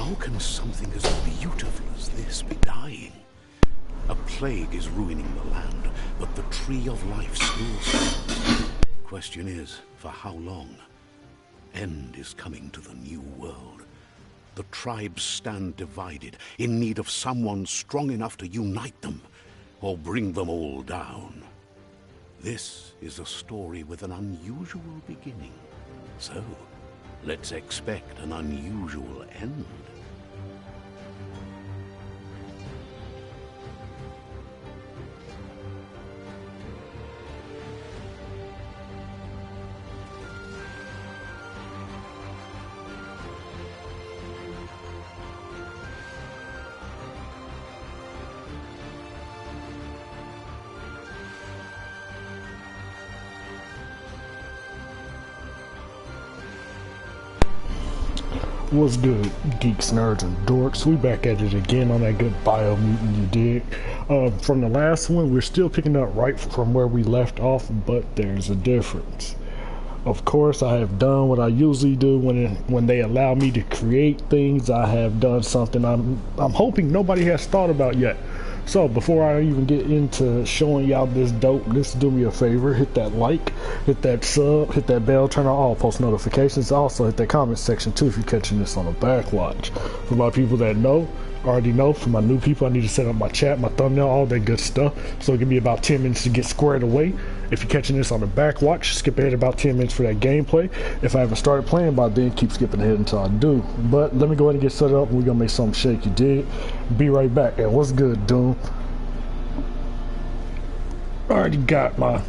How can something as beautiful as this be dying? A plague is ruining the land, but the tree of life still stands. Question is, for how long? End is coming to the new world. The tribes stand divided, in need of someone strong enough to unite them, or bring them all down. This is a story with an unusual beginning. So, let's expect an unusual end. What's good, geeks, nerds, and dorks? We back at it again on that good Biomutant, you dig? From the last one, we're still picking up right from where we left off, but there's a difference. Of course, I have done what I usually do when they allow me to create things. I have done something I'm hoping nobody has thought about yet. So before I even get into showing y'all this dope, just do me a favor, hit that like, hit that sub, hit that bell, turn on all post notifications. Also hit that comment section too if you're catching this on a backwatch. For my people that already know. For my new people, I need to set up my chat, my thumbnail, all that good stuff. So give me about 10 minutes to get squared away. If you're catching this on the backwatch, skip ahead about 10 minutes for that gameplay. If I haven't started playing by then, keep skipping ahead until I do. But let me go ahead and get set up and we're gonna make something shake, you dig? Be right back. And what's good, Doom? I already got my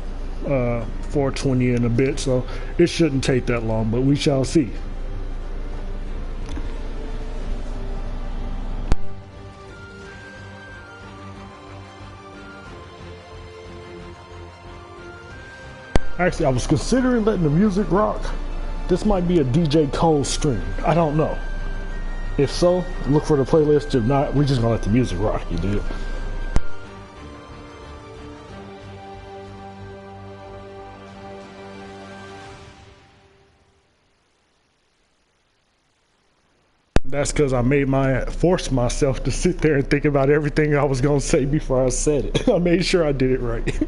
420 in a bit, so it shouldn't take that long, but we shall see. Actually, I was considering letting the music rock. This might be a DJ Cull stream. I don't know. If so, look for the playlist. If not, we're just gonna let the music rock, you dig? That's because I forced myself to sit there and think about everything I was gonna say before I said it. I made sure I did it right.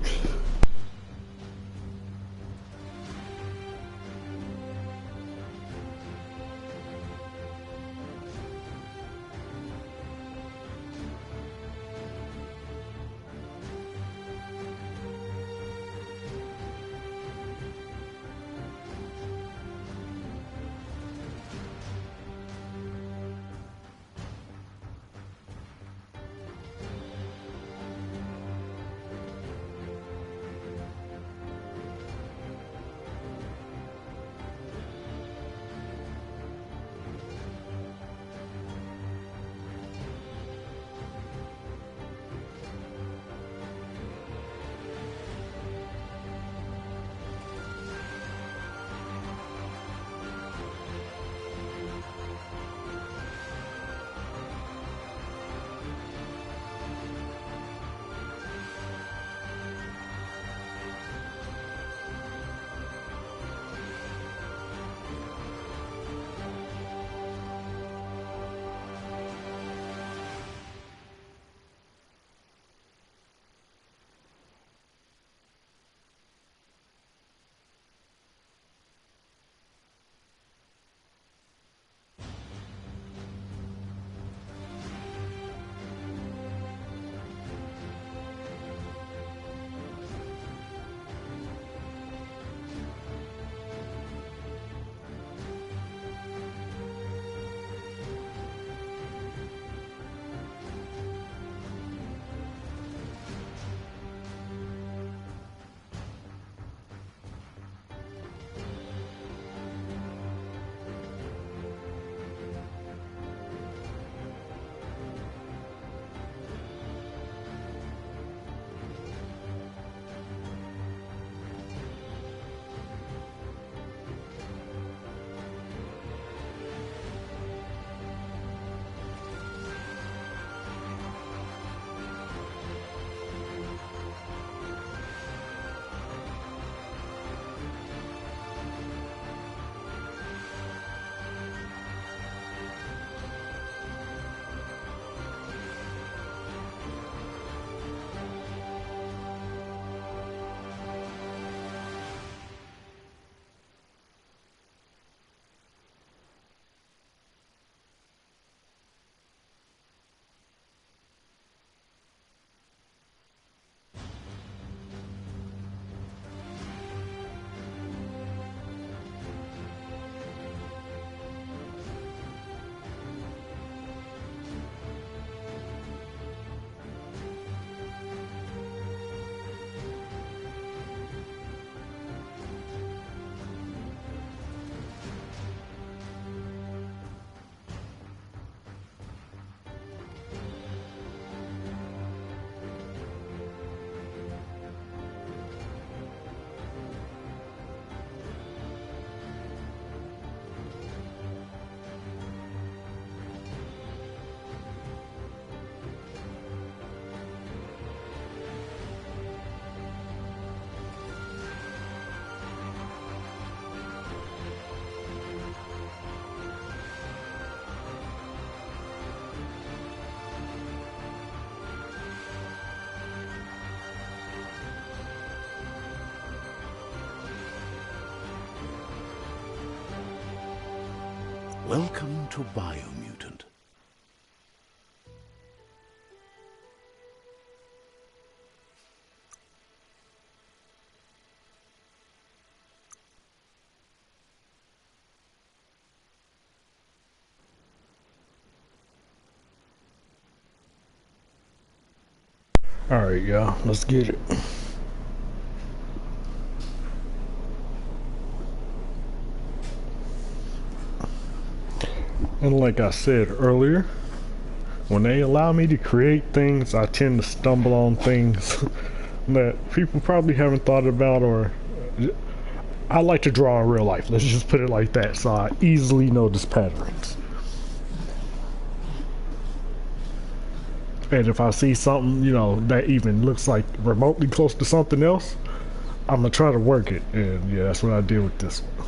Welcome to Biomutant. Alright, y'all, let's get it. And like I said earlier, when they allow me to create things, I tend to stumble on things that people probably haven't thought about, or I like to draw in real life. Let's just put it like that, so I easily notice patterns. And if I see something, you know, that even looks like remotely close to something else, I'm gonna try to work it. And yeah, that's what I did with this one.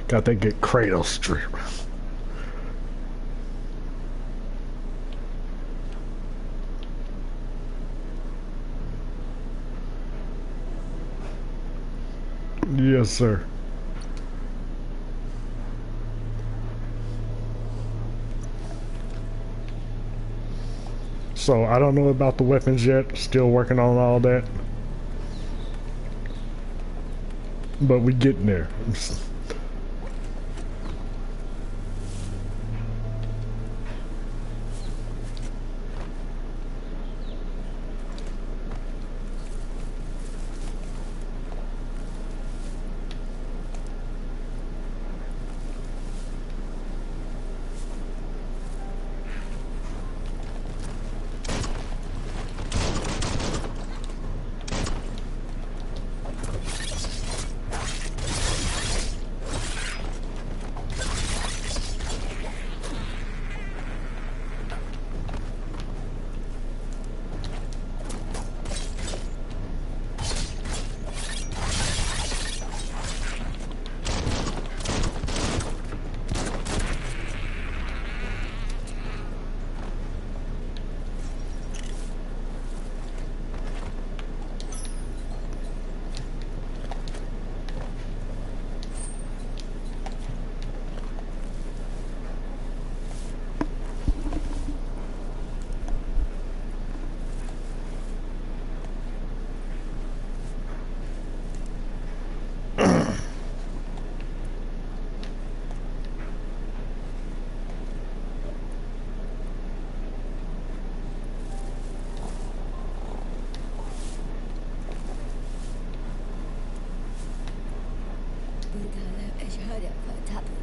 Got that good Kratos strip. Yes, sir. So I don't know about the weapons yet. Still working on all that. But we getting there.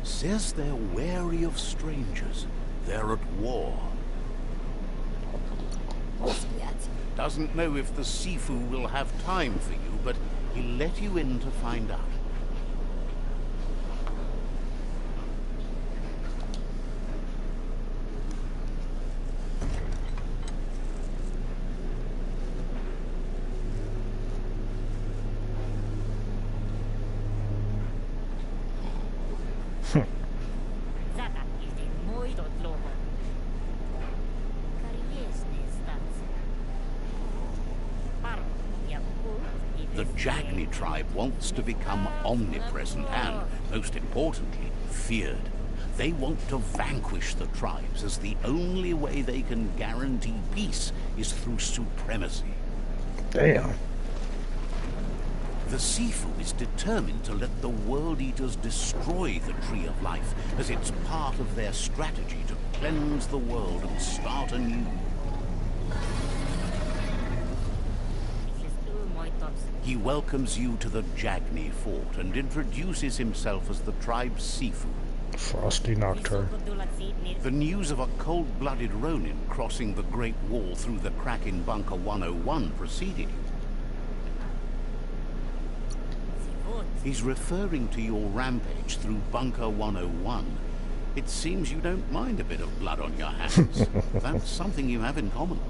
Says they're wary of strangers. They're at war. Doesn't know if the Sifu will have time for you, but he'll let you in to find out. The Jagni tribe wants to become omnipresent and, most importantly, feared. They want to vanquish the tribes, as the only way they can guarantee peace is through supremacy. Damn. The Sifu is determined to let the World Eaters destroy the Tree of Life, as it's part of their strategy to cleanse the world and start anew. He welcomes you to the Jagni fort and introduces himself as the tribe's Sifu. Frosty Nocturne. The news of a cold-blooded Ronin crossing the Great Wall through the crack in Bunker 101 preceded you. He's referring to your rampage through Bunker 101. It seems you don't mind a bit of blood on your hands. That's something you have in common.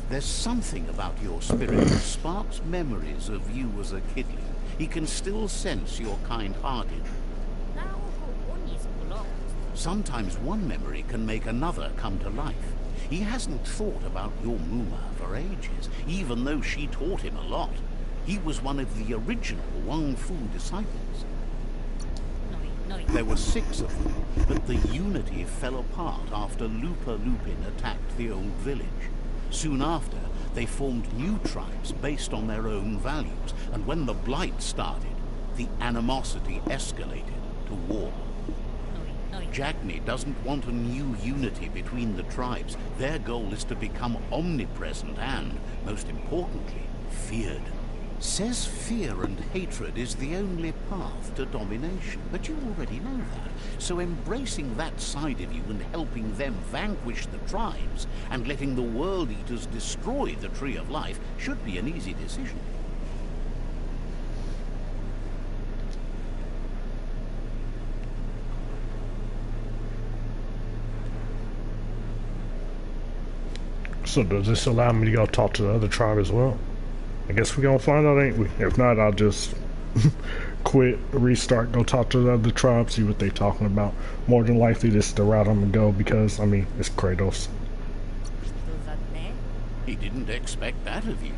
There's something about your spirit that sparks memories of you as a kidling. He can still sense you're kind-hearted. Sometimes one memory can make another come to life. He hasn't thought about your Muma for ages, even though she taught him a lot. He was one of the original Wang Fu disciples. There were 6 of them, but the unity fell apart after Lupin attacked the old village. Soon after, they formed new tribes based on their own values, and when the Blight started, the animosity escalated to war. Jagni doesn't want a new unity between the tribes. Their goal is to become omnipresent and, most importantly, feared. Says fear and hatred is the only path to domination, but you already know that. So embracing that side of you and helping them vanquish the tribes and letting the World Eaters destroy the Tree of Life should be an easy decision. So does this allow me to go talk to the other tribe as well? I guess we're gonna find out, ain't we? If not, I'll just quit, restart, go talk to the other tribe, see what they talking about. More than likely, this is the route I'm gonna go because, I mean, it's Kratos. He didn't expect that of you.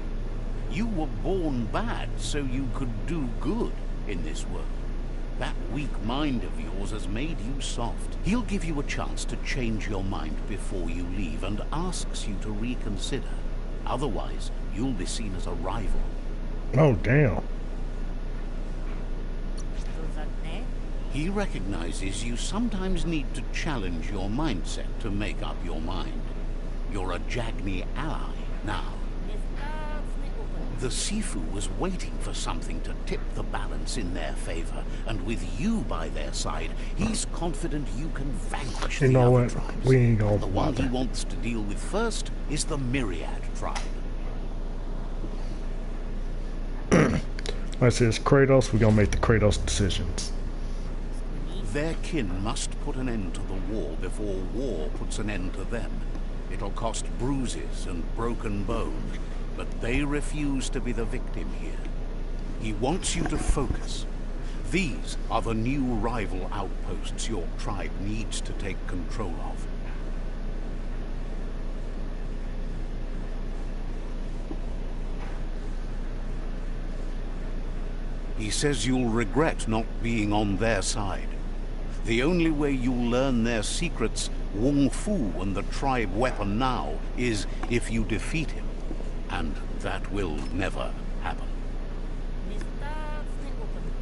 You were born bad so you could do good in this world. That weak mind of yours has made you soft. He'll give you a chance to change your mind before you leave and asks you to reconsider. Otherwise, you'll be seen as a rival. Oh, damn. He recognizes you sometimes need to challenge your mindset to make up your mind. You're a Jagni ally now. The Sifu was waiting for something to tip the balance in their favor, and with you by their side, he's confident you can vanquish the other tribes. We ain't gonna The one he wants to deal with first is the Myriad tribe. Like I said, it's Kratos, we're gonna make the Kratos decisions. Their kin must put an end to the war before war puts an end to them. It'll cost bruises and broken bones, but they refuse to be the victim here. He wants you to focus. These are the new rival outposts your tribe needs to take control of. He says you'll regret not being on their side. The only way you'll learn their secrets, Wung Fu and the tribe weapon now, is if you defeat him. And that will never happen.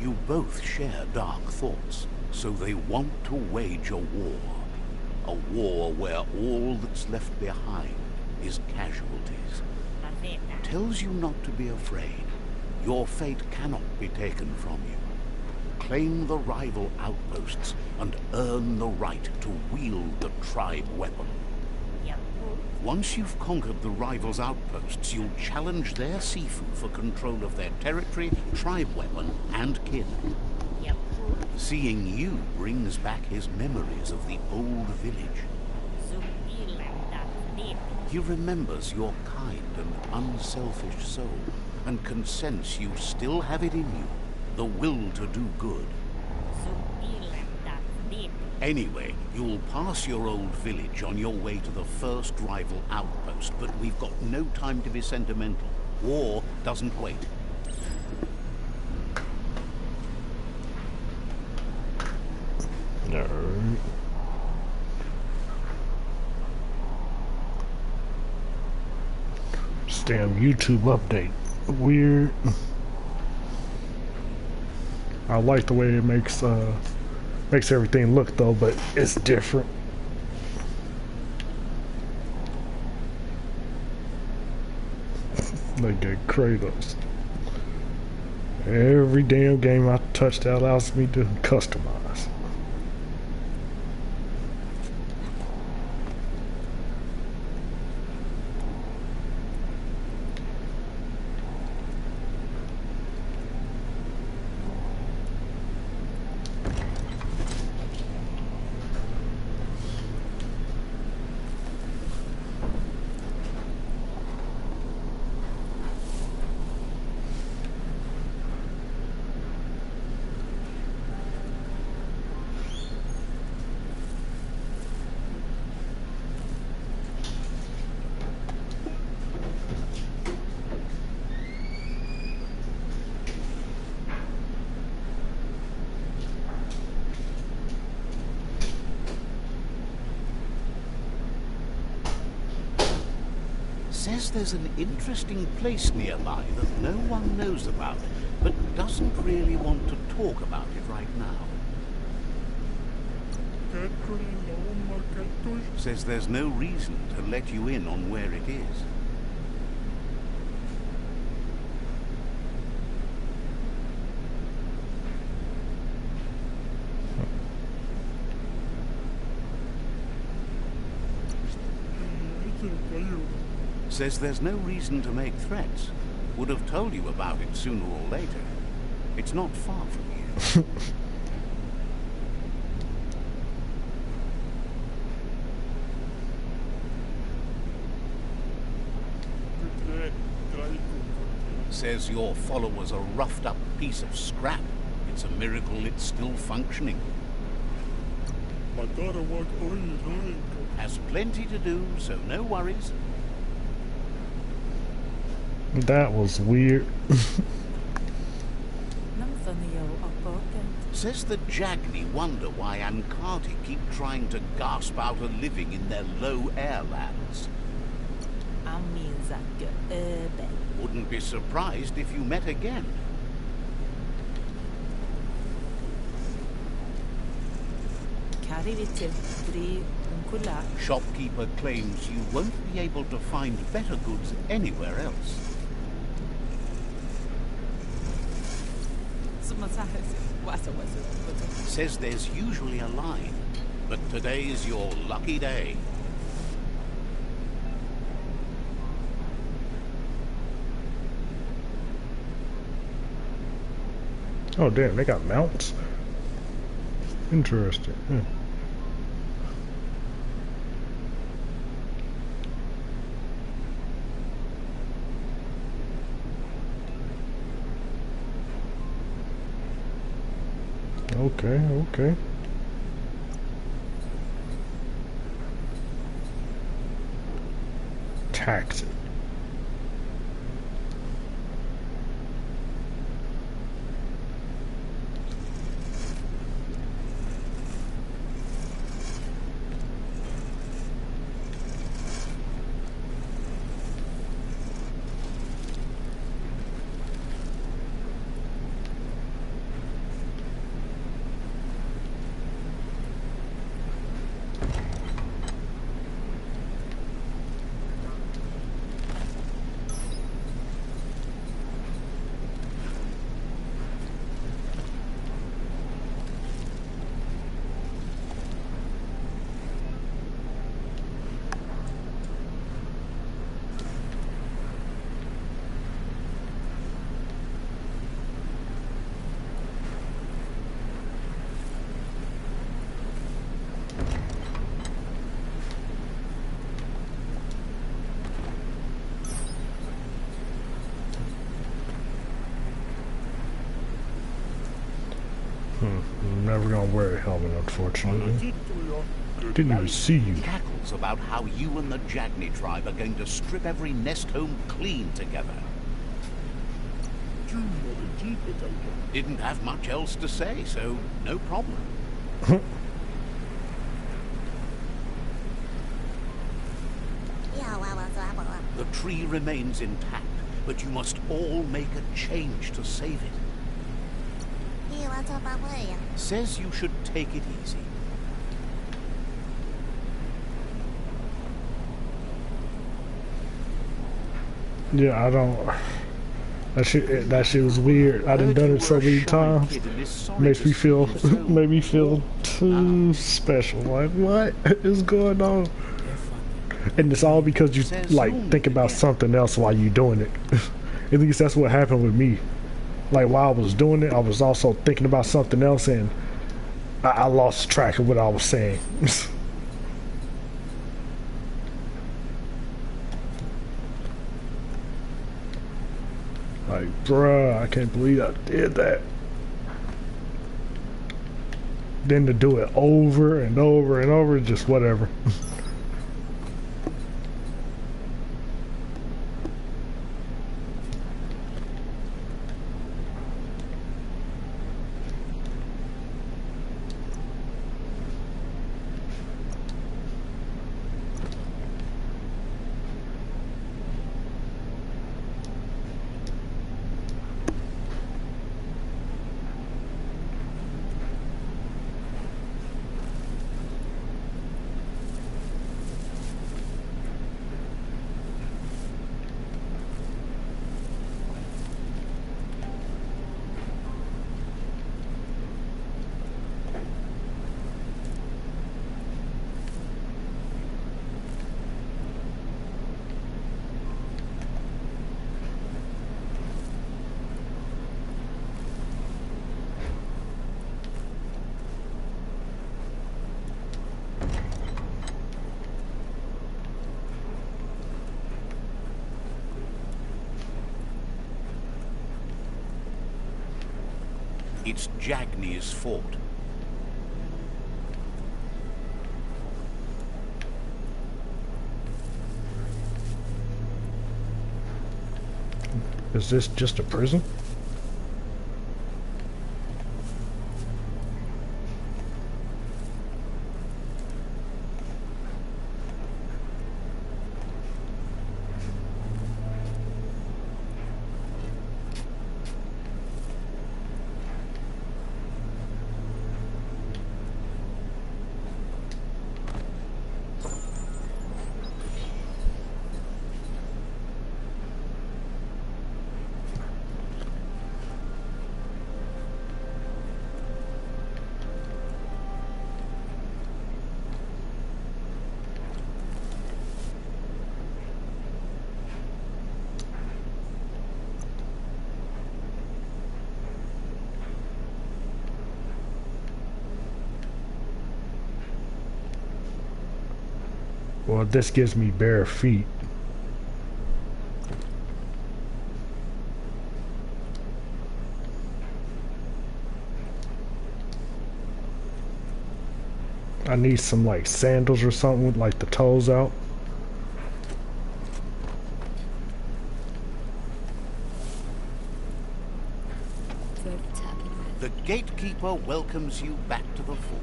You both share dark thoughts, so they want to wage a war. A war where all that's left behind is casualties. Tells you not to be afraid. Your fate cannot be taken from you. Claim the rival outposts and earn the right to wield the tribe weapon. Once you've conquered the rivals' outposts, you'll challenge their Sifu for control of their territory, tribe weapon, and kin. Seeing you brings back his memories of the old village. He remembers your kind and unselfish soul, and can sense you still have it in you, the will to do good. Anyway, you'll pass your old village on your way to the first rival outpost, but we've got no time to be sentimental. War doesn't wait. No. This damn YouTube update. Weird. I like the way it makes everything look though, but it's different. Look at Kratos. Every damn game I touch that allows me to customize. Says there's an interesting place nearby that no one knows about, but doesn't really want to talk about it right now. Says there's no reason to let you in on where it is. Says there's no reason to make threats. Would have told you about it sooner or later. It's not far from here. Says your follower's a roughed up piece of scrap. It's a miracle it's still functioning. Has plenty to do, so no worries. That was weird. Says the Jagni wonder why Ankati keep trying to gasp out a living in their low air lands. Wouldn't be surprised if you met again. Shopkeeper claims you won't be able to find better goods anywhere else. Says there's usually a line, but today is your lucky day. Oh damn, they got mounts? Interesting. Okay, okay. Tax it. I'm never gonna wear a helmet, unfortunately. Didn't even see you. Cackles about how you and the Jagni tribe are going to strip every nest home clean together. Didn't have much else to say, so no problem. The tree remains intact, but you must all make a change to save it. Says you should take it easy. Yeah, I don't. That shit was weird. I done it so many times. Makes me feel, made me feel too special. Like, what is going on? And it's all because you like think about something else while you doing it. At least that's what happened with me. Like while I was doing it, I was also thinking about something else, and I lost track of what I was saying. Like, bruh, I can't believe I did that. Then to do it over and over and over, just whatever. It's Jagni's fort. Is this just a prison? Well, this gives me bare feet. I need some like sandals or something with like the toes out. The gatekeeper welcomes you back to the fort.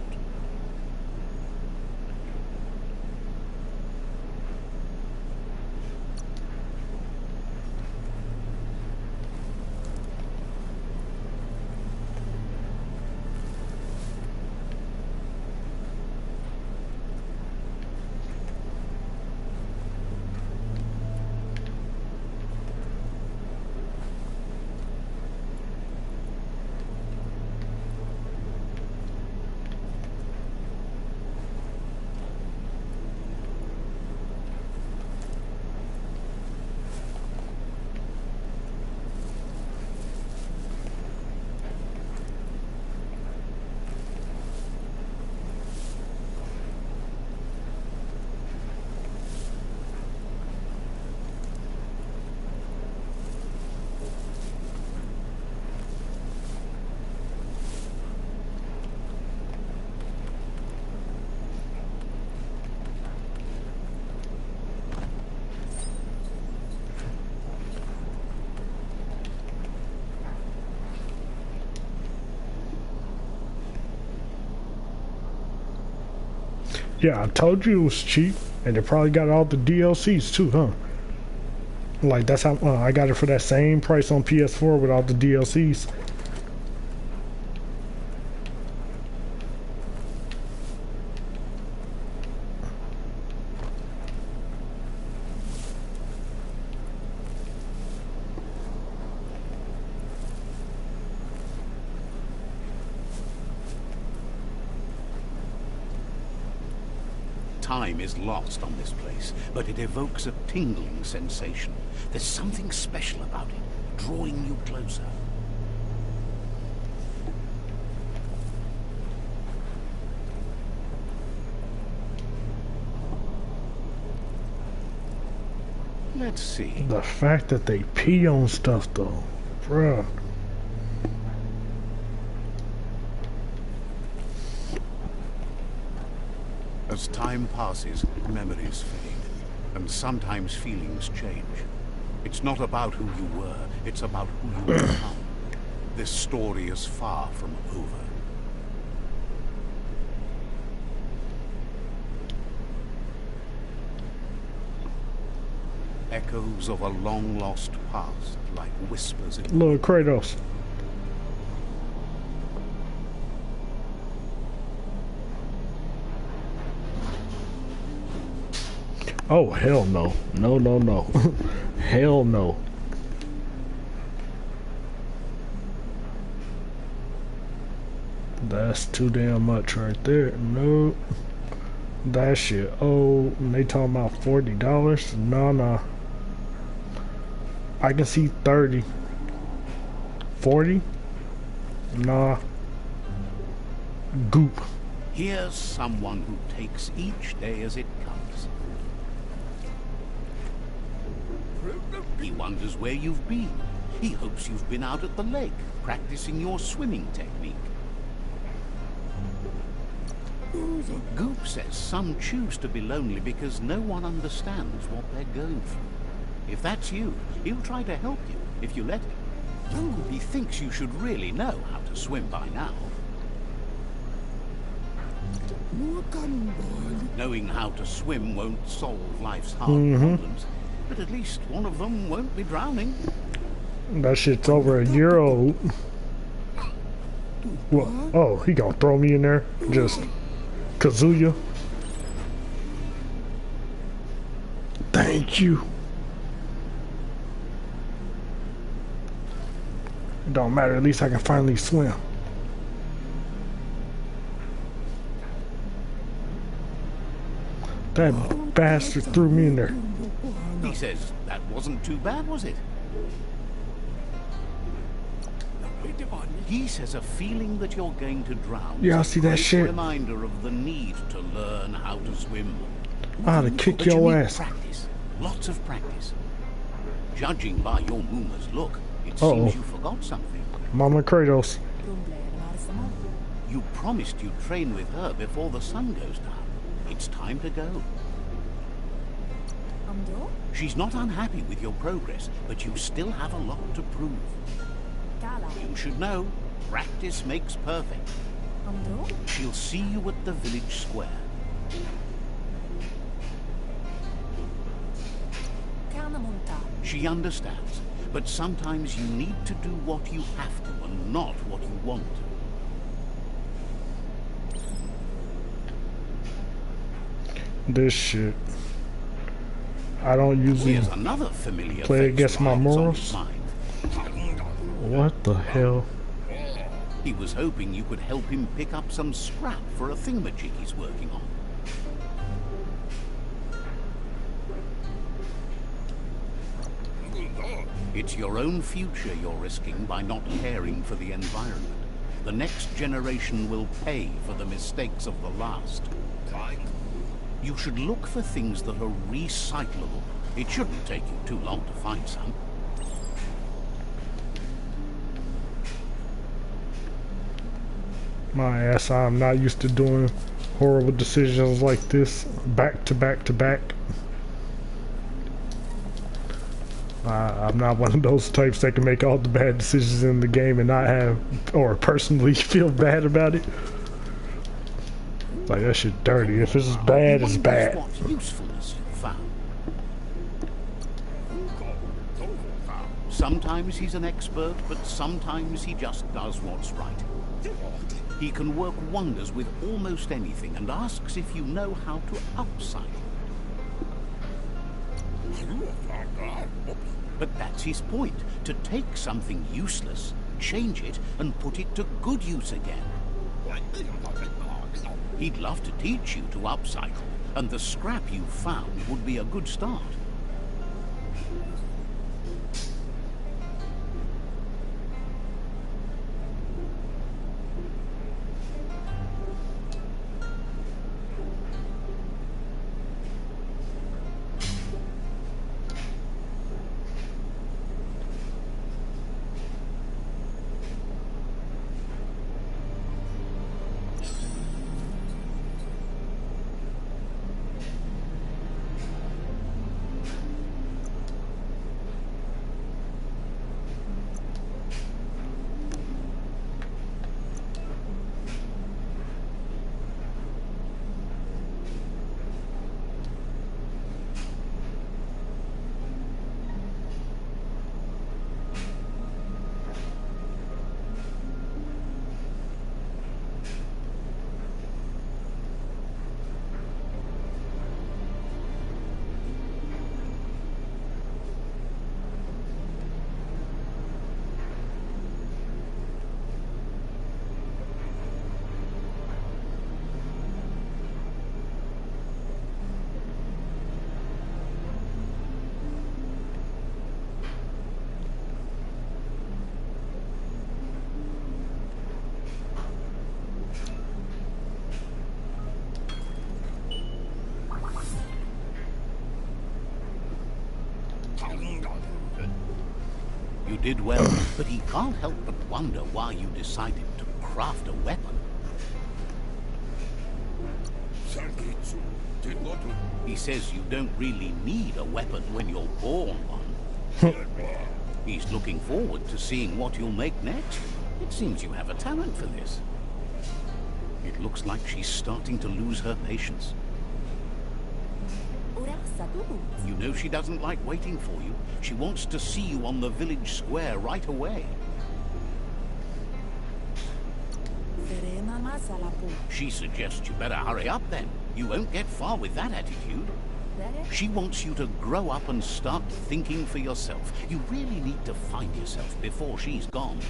Yeah, I told you it was cheap, and they probably got all the DLCs too, huh? Like, that's how I got it for that same price on PS4 with all the DLCs. Time is lost on this place, but it evokes a tingling sensation. There's something special about it, drawing you closer. Let's see. The fact that they pee on stuff, though, bruh. As time passes, memories fade, and sometimes feelings change. It's not about who you were, it's about who you become. This story is far from over. Echoes of a long-lost past, like whispers in... Lord Kratos. Oh, hell no. No, no, no. Hell no. That's too damn much right there. Nope. That shit. Oh, and they talking about $40? No, no. I can see 30. 40? Nah. Goop. Here's someone who takes each day as it comes. He wonders where you've been, He hopes you've been out at the lake, practicing your swimming technique. Goop says some choose to be lonely because no one understands what they're going through. If that's you, he'll try to help you if you let him. He thinks you should really know how to swim by now. Knowing how to swim won't solve life's hard problems, but at least one of them won't be drowning. That shit's over a year old. What? Oh, he gonna throw me in there? Just Kazuya? Thank you. It don't matter, at least I can finally swim. That bastard threw me in there. He says that wasn't too bad, was it? He says a feeling that you're going to drown. Yeah, I see that shit. Reminder of the need to learn how to swim. I ought to kick But you your need ass. practice, lots of practice. Judging by your Muma's look, it seems you forgot something. Mama Kratos. You promised you'd train with her before the sun goes down. It's time to go. She's not unhappy with your progress, but you still have a lot to prove. You should know, practice makes perfect. She'll see you at the village square. She understands, but sometimes you need to do what you have to and not what you want. This shit. I don't usually Here's another familiar play face against my rides on morals. his mind. What the hell? He was hoping you could help him pick up some scrap for a thingamajig he's working on. It's your own future you're risking by not caring for the environment. The next generation will pay for the mistakes of the last. You should look for things that are recyclable. It shouldn't take you too long to find some. My ass, I'm not used to doing horrible decisions like this, back to back to back. I'm not one of those types that can make all the bad decisions in the game and not have, or personally feel bad about it. Like, that shit dirty. If it's bad, it's bad. What usefulness you found. Sometimes he's an expert, but sometimes he just does what's right. He can work wonders with almost anything and asks if you know how to upcycle. But that's his point, to take something useless, change it, and put it to good use again. He'd love to teach you to upcycle, and the scrap you found would be a good start. You did well, but he can't help but wonder why you decided to craft a weapon. He says you don't really need a weapon when you're born one. He's looking forward to seeing what you'll make next. It seems you have a talent for this. It looks like she's starting to lose her patience. You know she doesn't like waiting for you. She wants to see you on the village square right away. She suggests you better hurry up then. You won't get far with that attitude. She wants you to grow up and start thinking for yourself. You really need to find yourself before she's gone.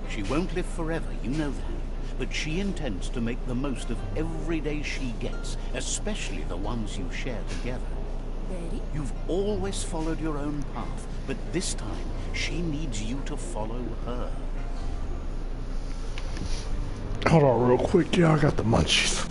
She won't live forever, you know that. But she intends to make the most of every day she gets, especially the ones you share together. You've always followed your own path, but this time she needs you to follow her. Hold on real quick, yeah, I got the munchies.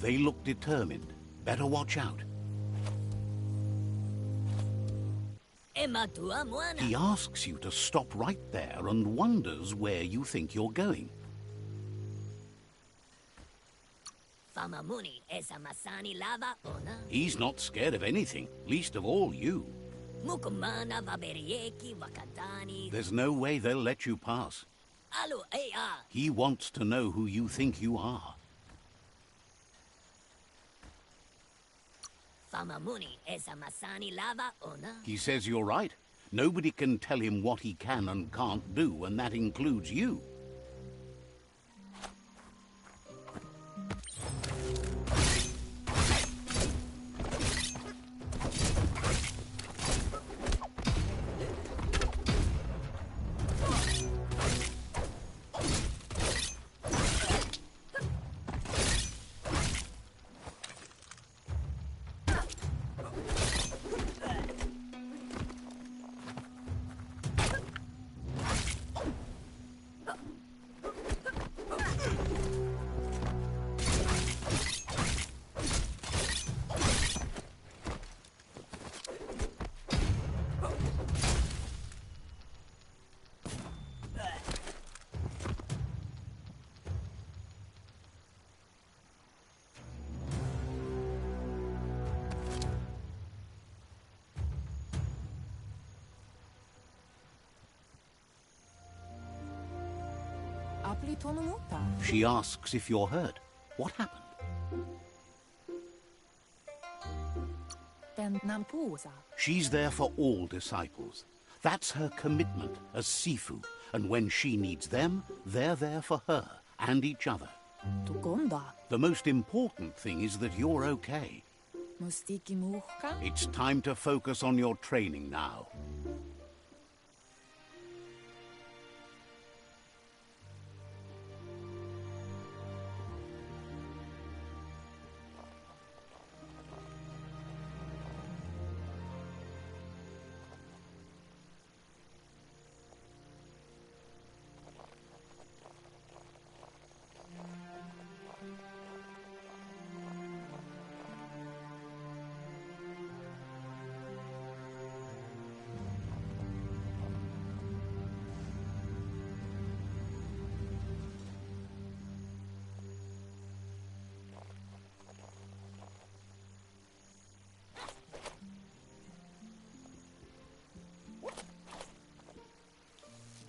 They look determined. Better watch out. He asks you to stop right there and wonders where you think you're going. He's not scared of anything, least of all you. There's no way they'll let you pass. He wants to know who you think you are. He says you're right. Nobody can tell him what he can and can't do, and that includes you. She asks if you're hurt. What happened? She's there for all disciples. That's her commitment as Sifu. And when she needs them, they're there for her and each other. The most important thing is that you're okay. It's time to focus on your training now.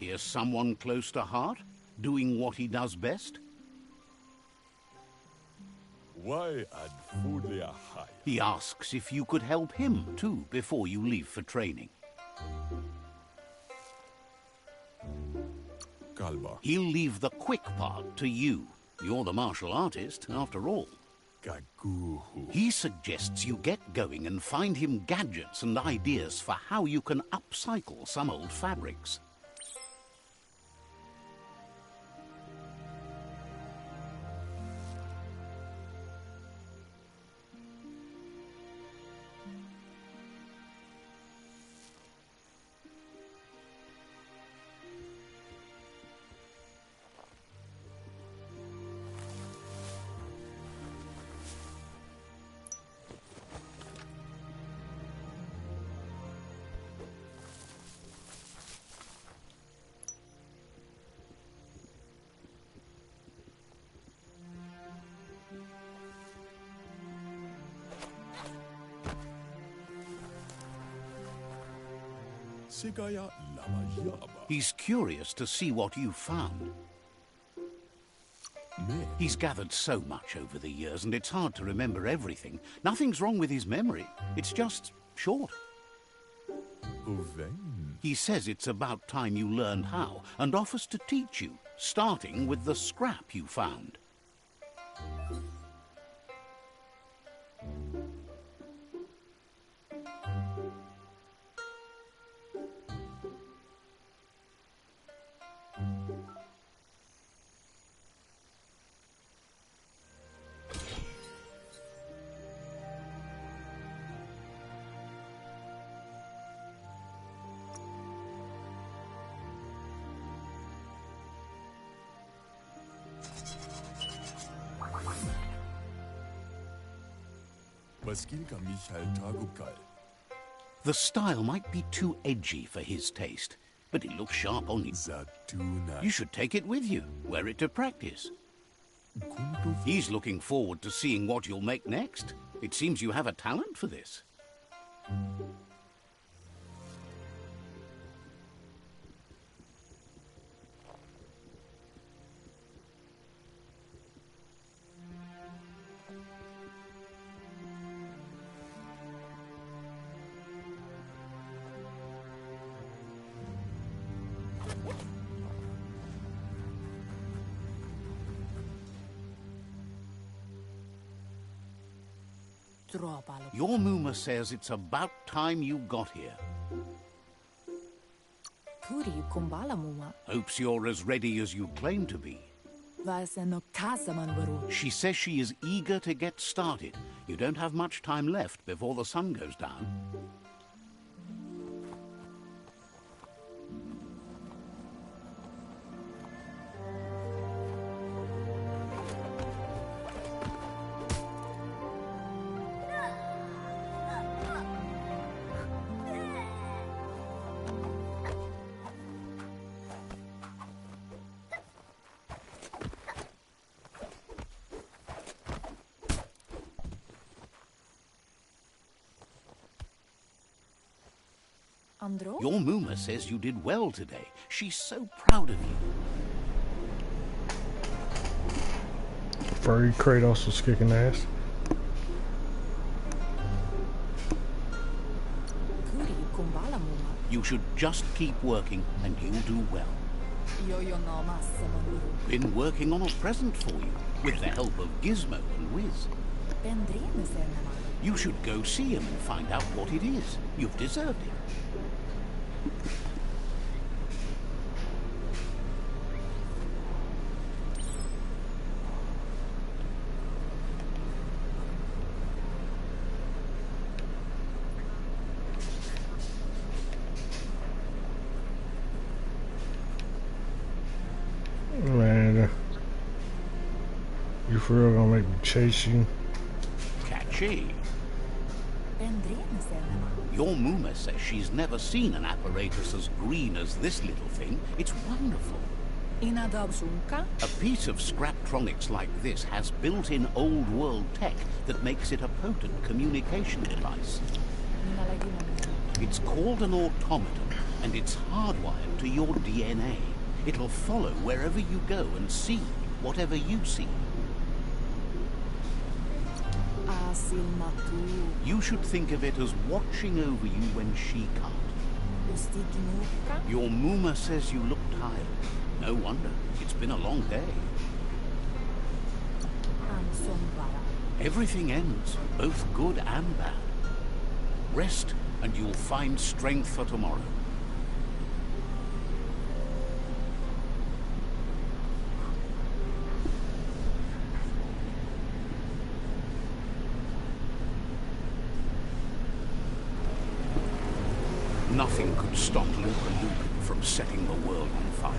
Here's someone close to heart, doing what he does best. Why add food high? He asks if you could help him too before you leave for training. Kalba. He'll leave the quick part to you. You're the martial artist, after all. Gaguhu. He suggests you get going and find him gadgets and ideas for how you can upcycle some old fabrics. Sigaya lama yaba. He's curious to see what you've found. Me. He's gathered so much over the years, and it's hard to remember everything. Nothing's wrong with his memory. It's just short. Uven. He says it's about time you learned how, and offers to teach you, starting with the scrap you found. Baskilka Michael Tagukal. The style might be too edgy for his taste, but it looks sharp on you. Zatuna. You should take it with you, wear it to practice. Kuntu. He's looking forward to seeing what you'll make next. It seems you have a talent for this. Your Muma says it's about time you got here. Hopes you're as ready as you claim to be. She says she is eager to get started. You don't have much time left before the sun goes down. Your Muma says you did well today. She's so proud of you. Furry Kratos was kicking ass. You should just keep working and you'll do well. Been working on a present for you, with the help of Gizmo and Wiz. You should go see him and find out what it is. You've deserved it. Man, you for real gonna make me chase you? Catchy. Your Muma says she's never seen an apparatus as green as this little thing. It's wonderful. A piece of scraptronics like this has built-in old-world tech that makes it a potent communication device. It's called an automaton, and it's hardwired to your DNA. It'll follow wherever you go and see whatever you see. You should think of it as watching over you when she can't. Your Muma says you look tired. No wonder. It's been a long day. Everything ends, both good and bad. Rest, and you'll find strength for tomorrow. Nothing could stop Lupa from setting the world on fire.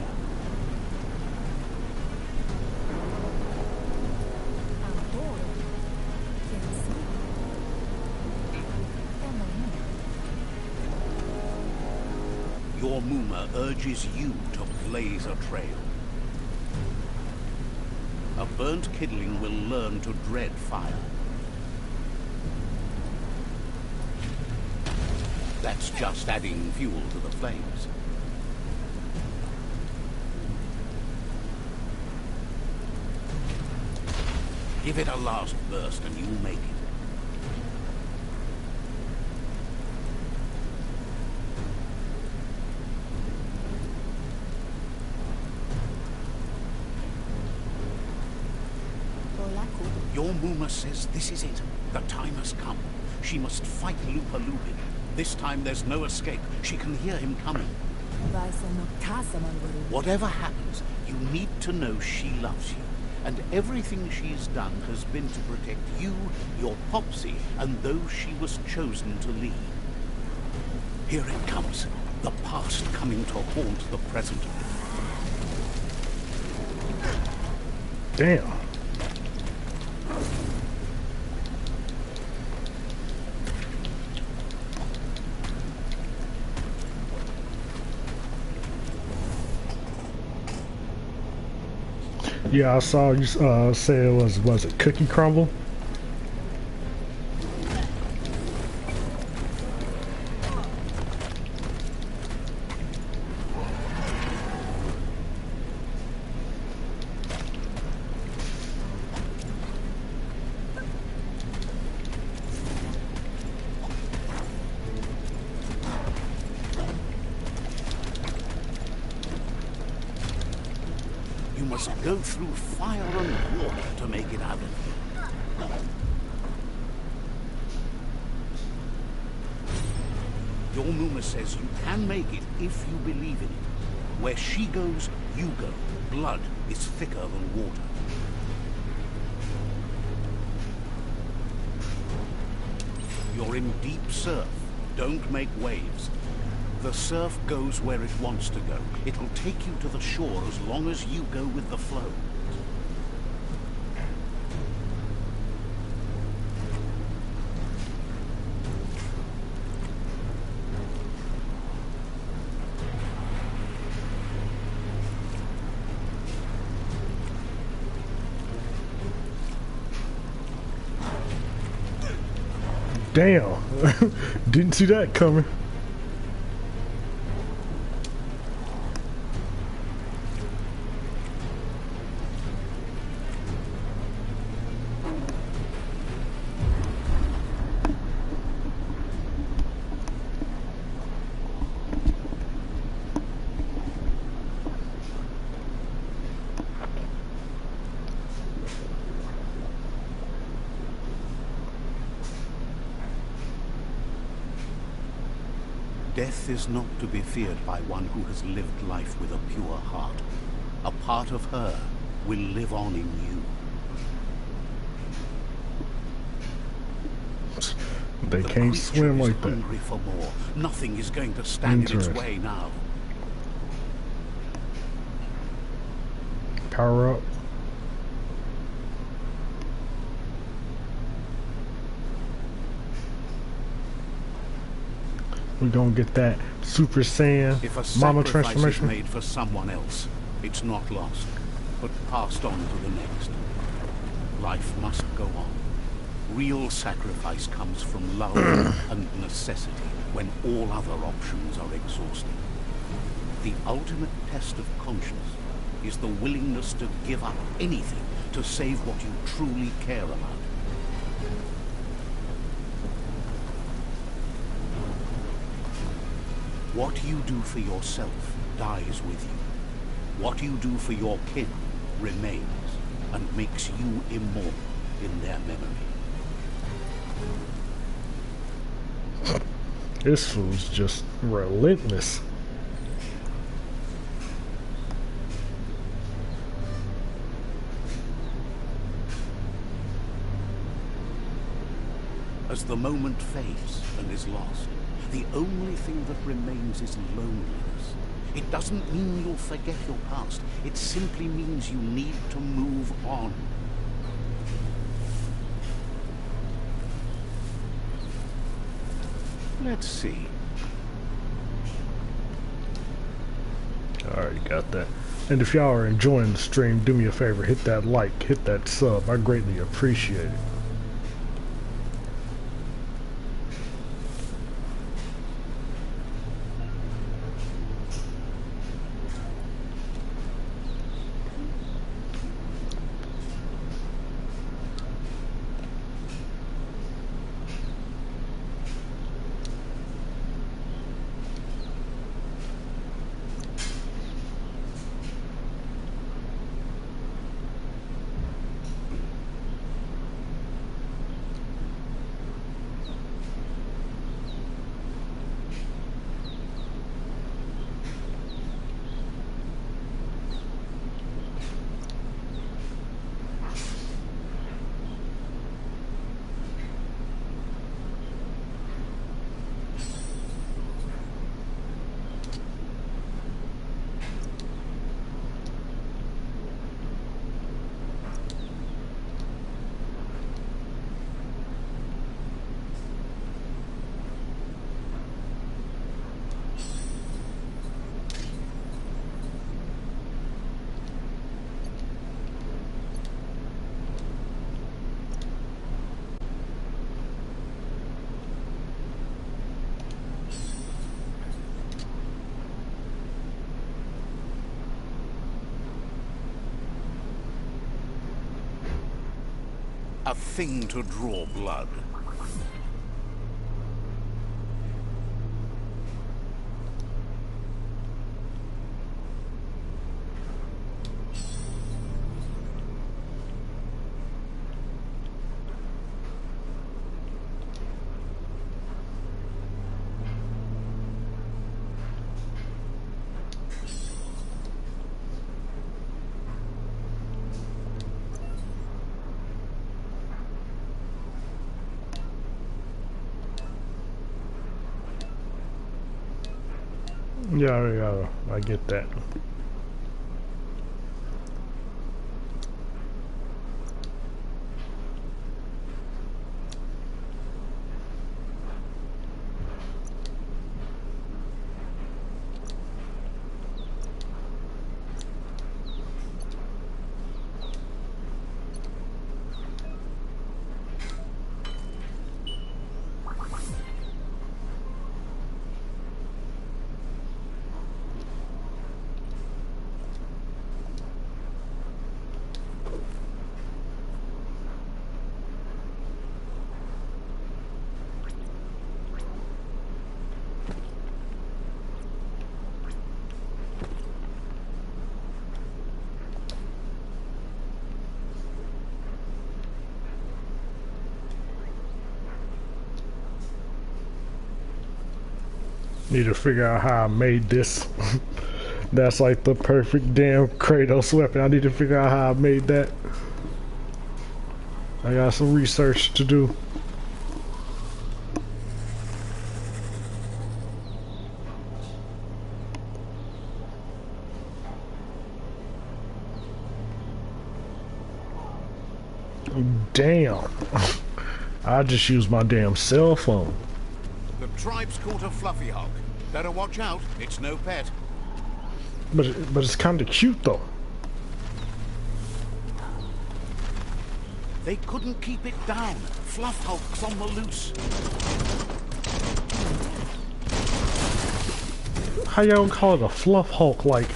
Your Muma urges you to blaze a trail. A burnt kidling will learn to dread fire. That's just adding fuel to the flames. Give it a last burst and you'll make it. Your Muma says this is it. The time has come. She must fight Lupa Lupin. This time there's no escape. She can hear him coming. Whatever happens, you need to know she loves you. And everything she's done has been to protect you, your Popsy, and those she was chosen to lead. Here it comes. The past coming to haunt the present. Damn. Yeah, I saw you say it was it Cookie Crumble? You must go through fire and water to make it out of here. Your Muma says you can make it if you believe in it. Where she goes, you go. Blood is thicker than water. You're in deep surf. Don't make waves. The surf goes where it wants to go. It'll take you to the shore as long as you go with the flow. Damn. Didn't see that coming. Death is not to be feared by one who has lived life with a pure heart. A part of her will live on in you. They can't swim like that. Hungry for more. Nothing is going to stand in its way now. Power up. We're gonna get that Super Saiyan If a Mama sacrifice transformation. is made for someone else, it's not lost, but passed on to the next. Life must go on. Real sacrifice comes from love and necessity when all other options are exhausted. The ultimate test of conscience is the willingness to give up anything to save what you truly care about. What you do for yourself dies with you. What you do for your kin remains and makes you immortal in their memory. This fool's just relentless. As the moment fades and is lost, the only thing that remains is loneliness. It doesn't mean you'll forget your past. It simply means you need to move on. Let's see. Alright, got that. And if y'all are enjoying the stream, do me a favor, hit that like, hit that sub. I greatly appreciate it. A thing to draw blood. Yeah, I get that. Need to figure out how I made this. That's like the perfect damn Kratos weapon. I need to figure out how I made that. I got some research to do. Damn. I just used my damn cell phone. The tribe's caught a fluffy hog. Better watch out, it's no pet. But it's kind of cute though. They couldn't keep it down. Fluff hulk's on the loose. How y'all call it a fluff Hulk? Like,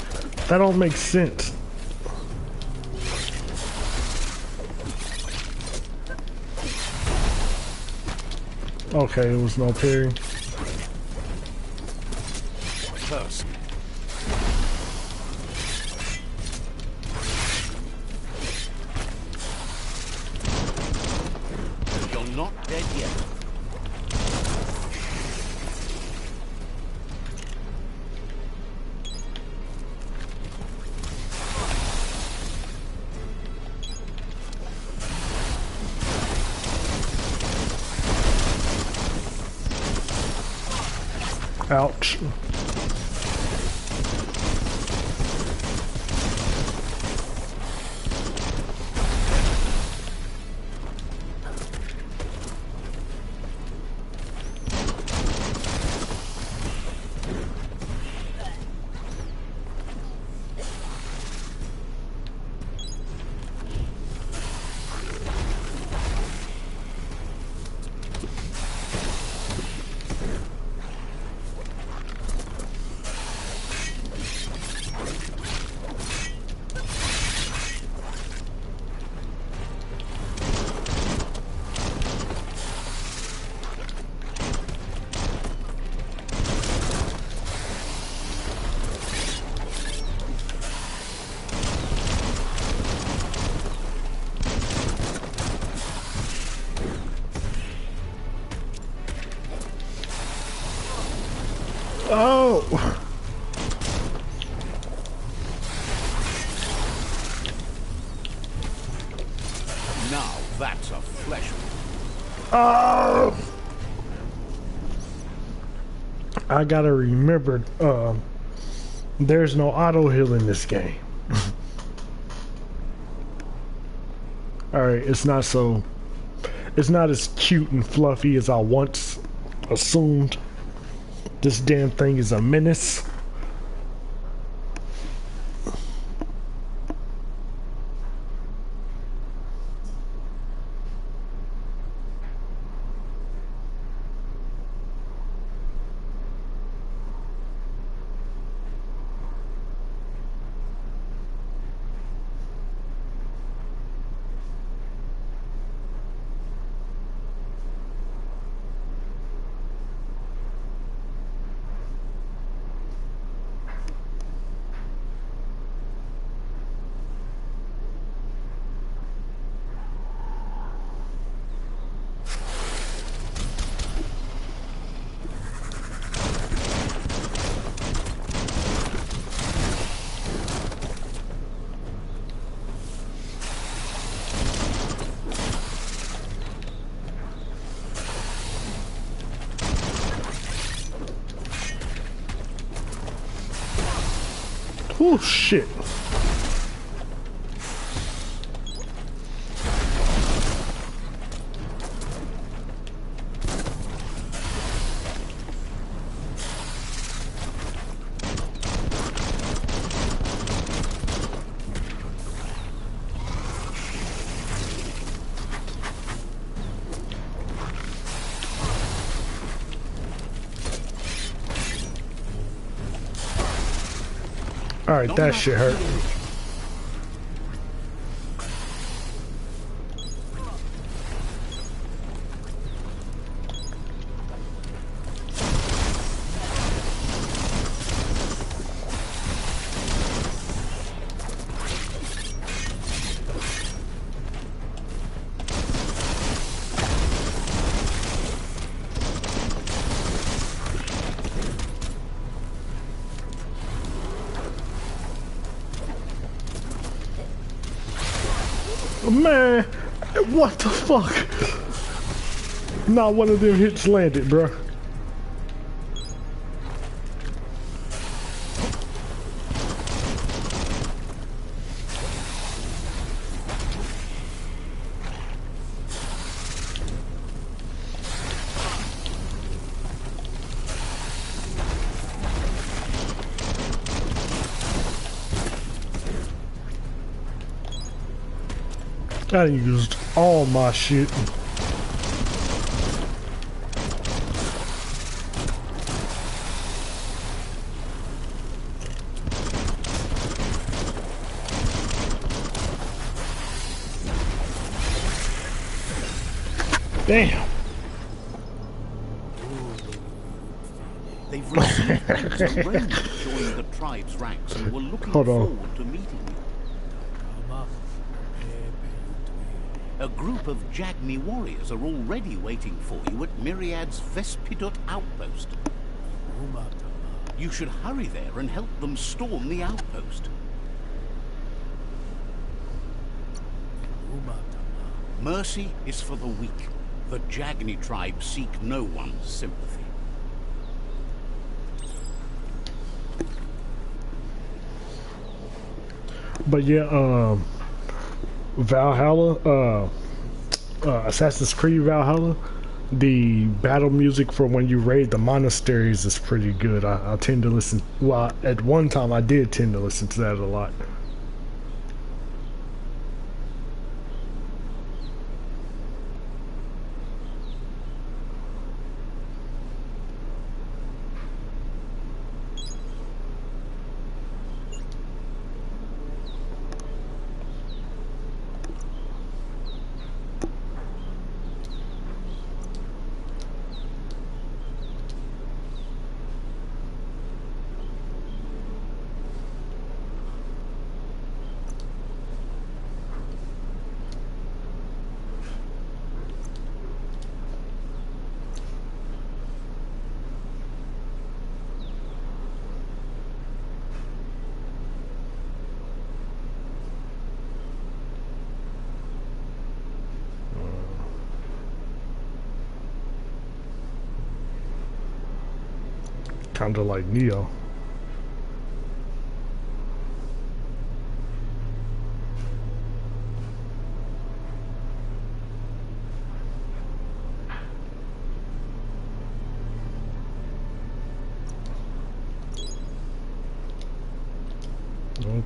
that don't make sense. Okay, it was no parry. Curse. You're not dead yet. Ouch. Oh! Now that's a flesh wound. Oh! I gotta remember, there's no auto heal in this game. Alright, it's not as cute and fluffy as I once assumed. This damn thing is a menace. Oh shit. Alright, that shit hurt. Man, what the fuck? Not one of them hits landed, bruh. I used all my shit. Damn. They've received news that Roman joined the tribe's ranks and were looking Hold on. forward to meeting you. A group of Jagni warriors are already waiting for you at Myriad's Vespidut outpost. You should hurry there and help them storm the outpost. Mercy is for the weak. The Jagni tribe seek no one's sympathy. But yeah, Valhalla, Assassin's Creed Valhalla, the battle music for when you raid the monasteries is pretty good. I tend to listen, well, at one time I did tend to listen to that a lot. Kinda like Neo.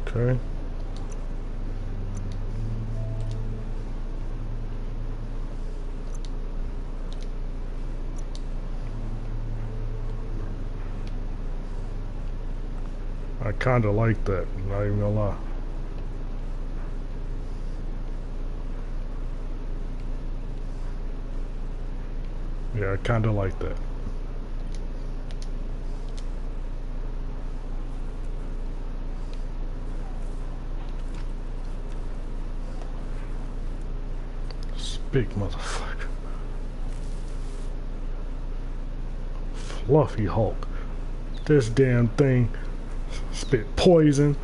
Okay. I kinda like that, not even gonna lie. Yeah, I kinda like that. Big motherfucker. Fluffy Hulk. This damn thing spit poison.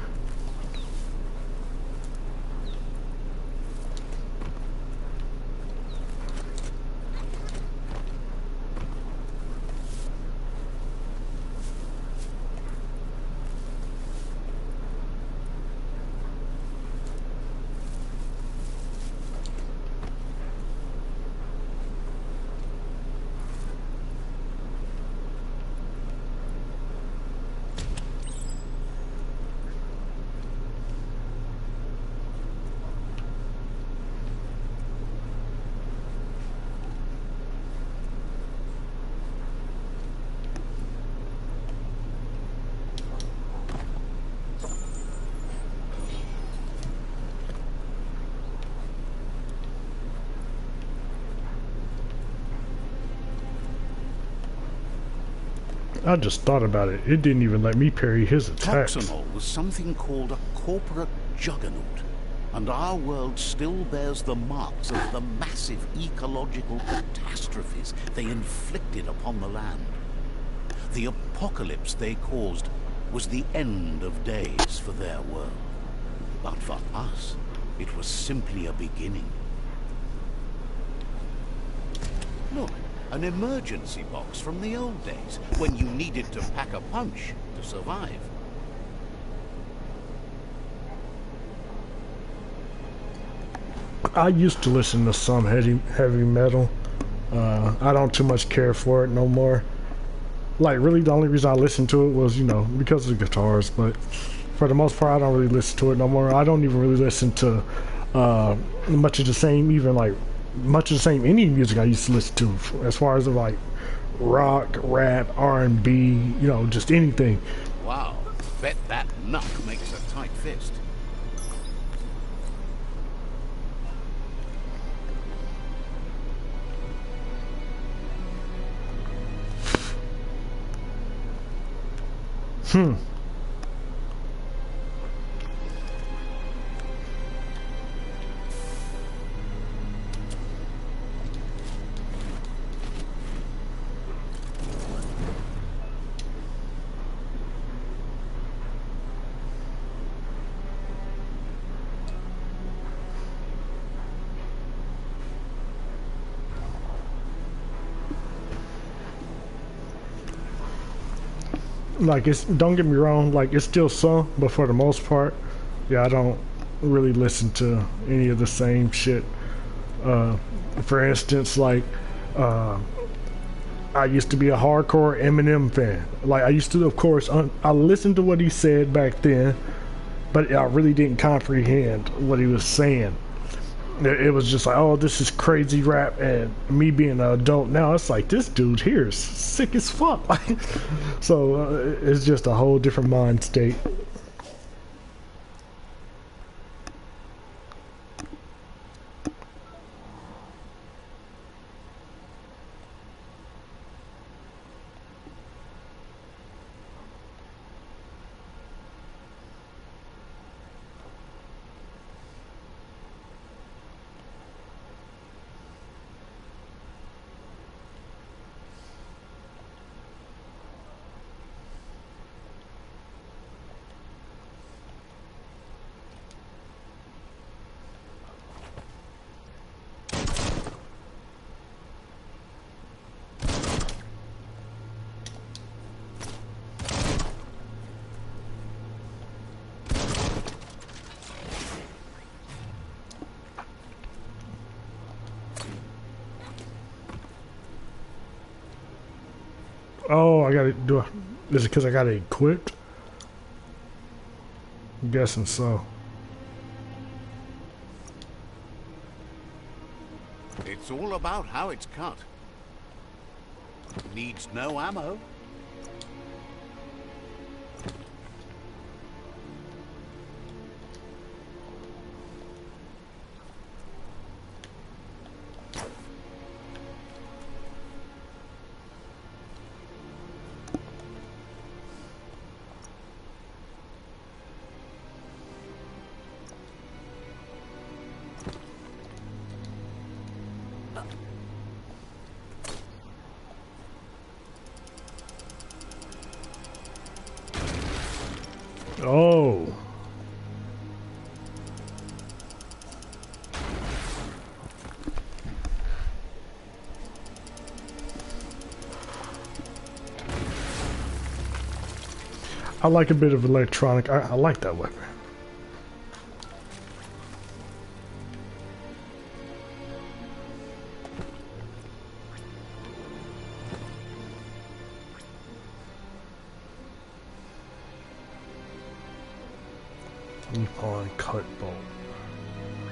I just thought about it. It didn't even let me parry his attacks. Toxanol was something called a corporate juggernaut, and our world still bears the marks of the massive ecological catastrophes they inflicted upon the land. The apocalypse they caused was the end of days for their world. But for us, it was simply a beginning. Look. An emergency box from the old days, when you needed to pack a punch to survive. I used to listen to some heavy metal. I don't too much care for it no more. Like, really, the only reason I listened to it was, you know, because of the guitars. But for the most part, I don't really listen to it no more. I don't even really listen to much of the same, even like much of the same indie music I used to listen to, as far as like rock, rap, R&B, you know, just anything. Wow, bet that nut makes a tight fist. Like, it's, don't get me wrong, like, it's still some, but for the most part, yeah, I don't really listen to any of the same shit. For instance, like, I used to be a hardcore Eminem fan. Like, I used to, of course, I listened to what he said back then, but I really didn't comprehend what he was saying. It was just like, oh, this is crazy rap, and me being an adult now, it's like, this dude here is sick as fuck. So it's just a whole different mind state. Oh, I gotta do it. Is it because I got it equipped? I'm guessing so. It's all about how it's cut. Needs no ammo. Oh. I like a bit of electronic. I like that weapon. Nippon cut bolt.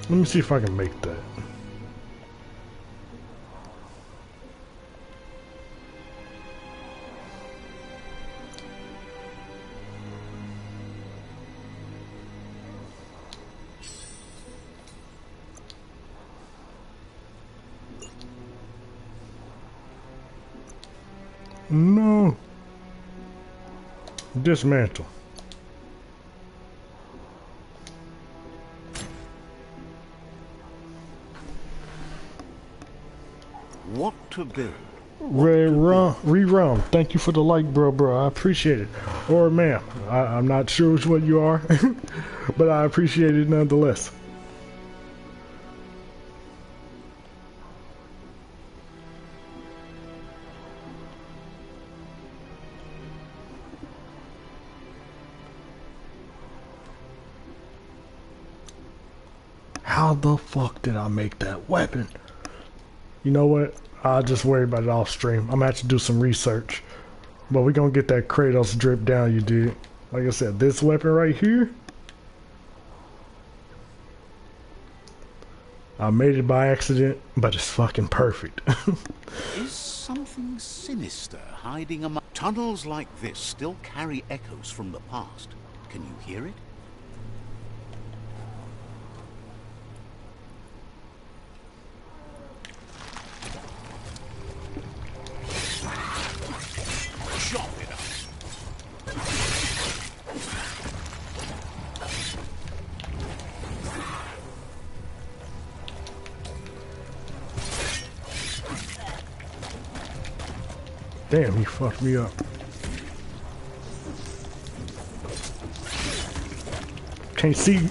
Let me see if I can make that. No. Dismantle. What to build? Rerun. Thank you for the like, bro. I appreciate it. Or ma'am. I'm not sure which one you are, but I appreciate it nonetheless. How the fuck did I make that weapon? You know what? I'll just worry about it off stream. I'm gonna have to do some research. But we're gonna get that Kratos drip down, you did. Like I said, this weapon right here, I made it by accident, but it's fucking perfect. Is something sinister hiding among... Tunnels like this still carry echoes from the past. Can you hear it? Chop it up. Damn, he fucked me up. Can't see.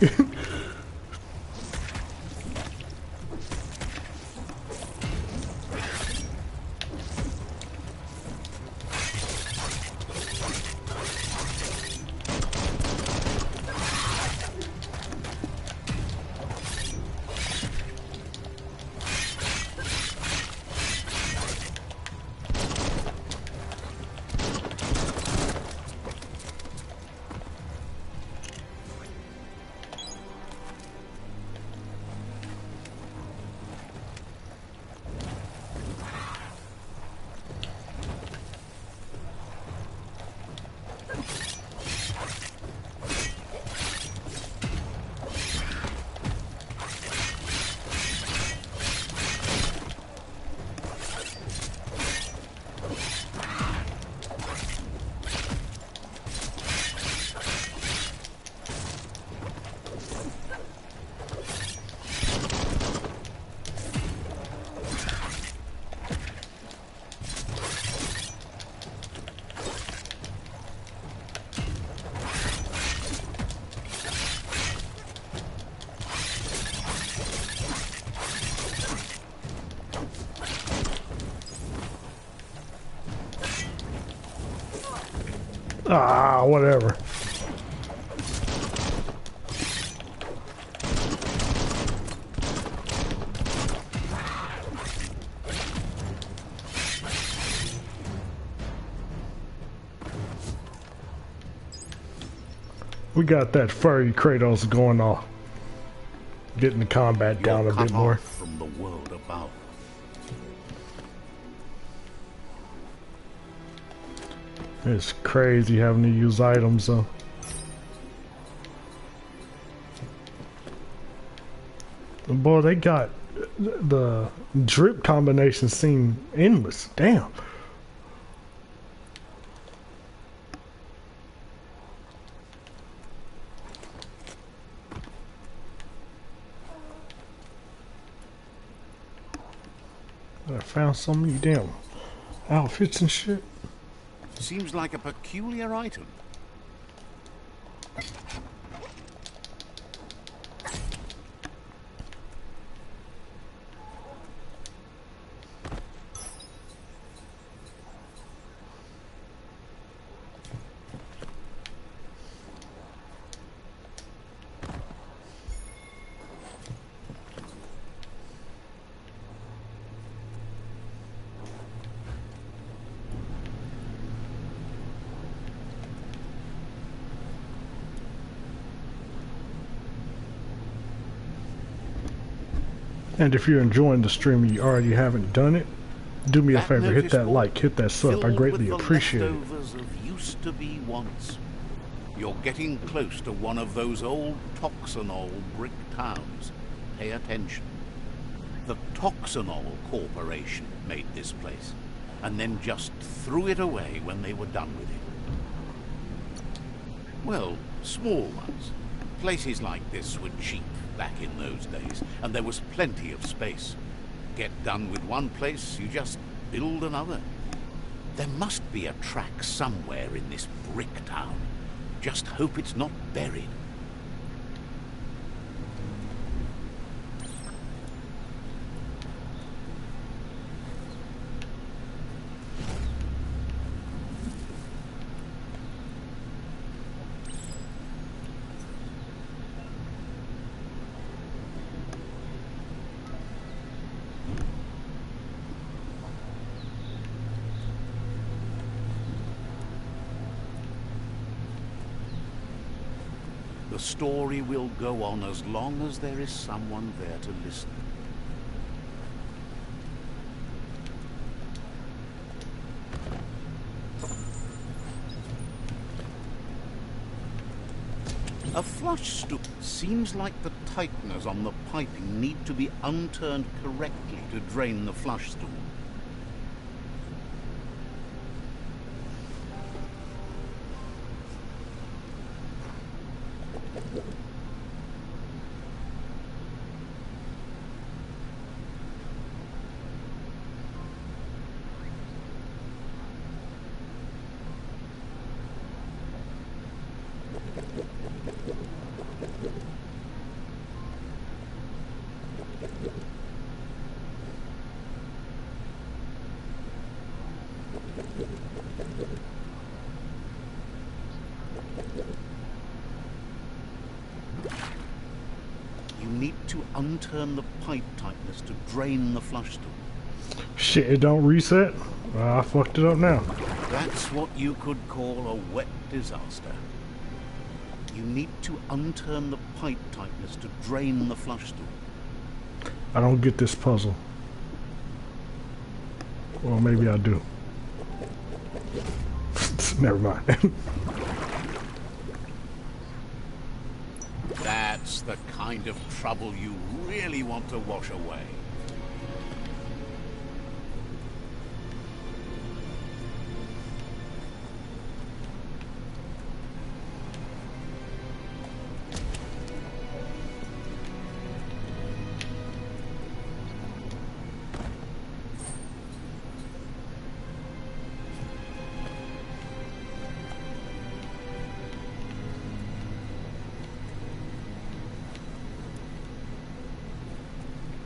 Ah, whatever. We got that furry Kratos going off. Getting the combat down a bit more. From the world above. It's crazy having to use items though. Boy, they got the drip combinations seem endless. Damn. I found so many damn outfits and shit. Seems like a peculiar item. And if you're enjoying the stream and you already haven't done it, do me a favor, hit that like, hit that sub. I greatly appreciate it. Of used to be once. You're getting close to one of those old Toxanol brick towns. Pay attention. The Toxanol Corporation made this place, and then just threw it away when they were done with it. Well, small ones. Places like this were cheap back in those days, and there was plenty of space. Get done with one place, you just build another. There must be a track somewhere in this brick town. Just hope it's not buried. The story will go on as long as there is someone there to listen. A flush stoop seems like the tighteners on the piping need to be unturned correctly to drain the flush stool. to unturn the pipe tightness to drain the flush tool. Shit, it don't reset? I fucked it up now. That's what you could call a wet disaster. You need to unturn the pipe tightness to drain the flush tool. I don't get this puzzle. Or maybe I do. Never mind. That's the kind of trouble you really want to wash away.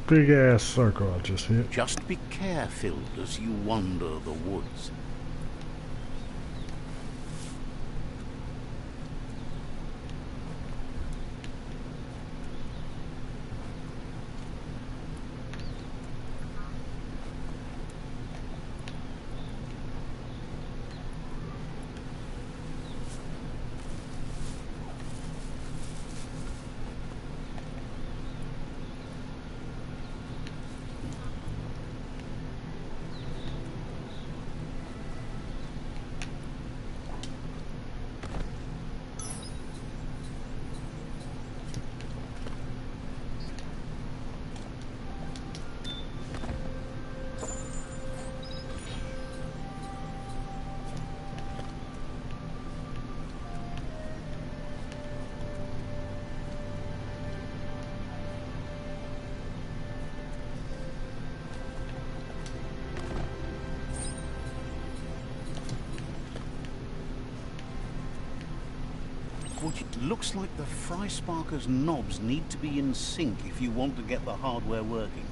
Big ass circle I just hit. Just be careful as you wander the woods. It looks like the Fry Sparker's knobs need to be in sync if you want to get the hardware working.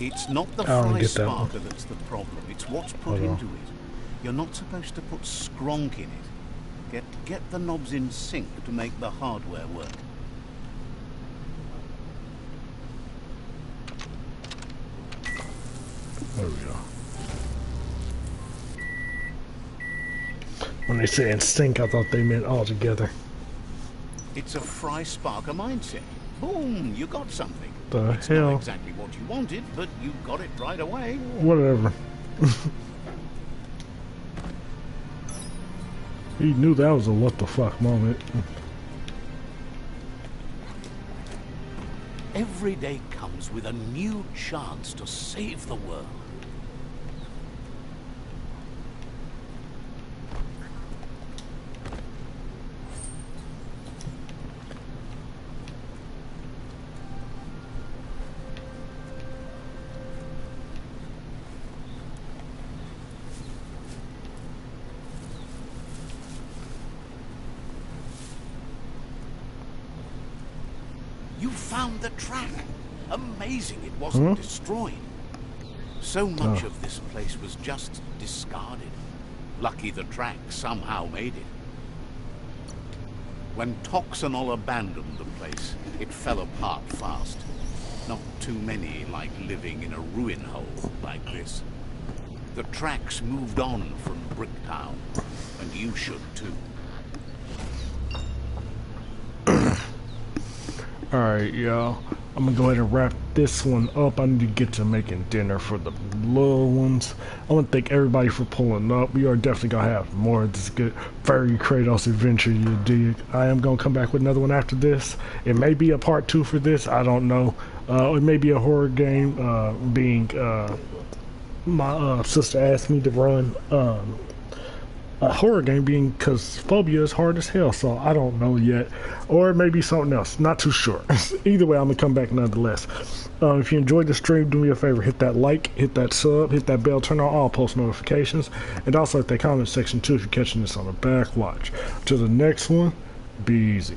It's not the Fry Sparker that's the problem, it's what's put into it. You're not supposed to put skronk in it. Get the knobs in sync to make the hardware work. There we go. When they say in sync, I thought they meant all together. It's a Fry Sparker mindset. Boom, you got something. The it's hell? Not exactly what you wanted, but you got it right away. Whatever. He knew that was a what the fuck moment. Every day comes with a new chance to save the world. You found the track. Amazing it wasn't destroyed. So much of this place was just discarded. Lucky the track somehow made it. When Toxanol abandoned the place, it fell apart fast. Not too many like living in a ruin hole like this. The tracks moved on from Bricktown, and you should too. Alright, y'all. I'm gonna go ahead and wrap this one up. I need to get to making dinner for the little ones. I want to thank everybody for pulling up. We are definitely gonna have more of this good furry Kratos adventure, you dig. I am gonna come back with another one after this. It may be a part 2 for this, I don't know. It may be a horror game, being my sister asked me to run a horror game being because phobia is hard as hell, so I don't know yet. Or maybe something else, not too sure. Either way, I'm going to come back nonetheless. If you enjoyed the stream, do me a favor, hit that like, hit that sub, hit that bell, turn on all post notifications, and also hit that comment section too if you're catching this on the backwatch. Till the next one, be easy.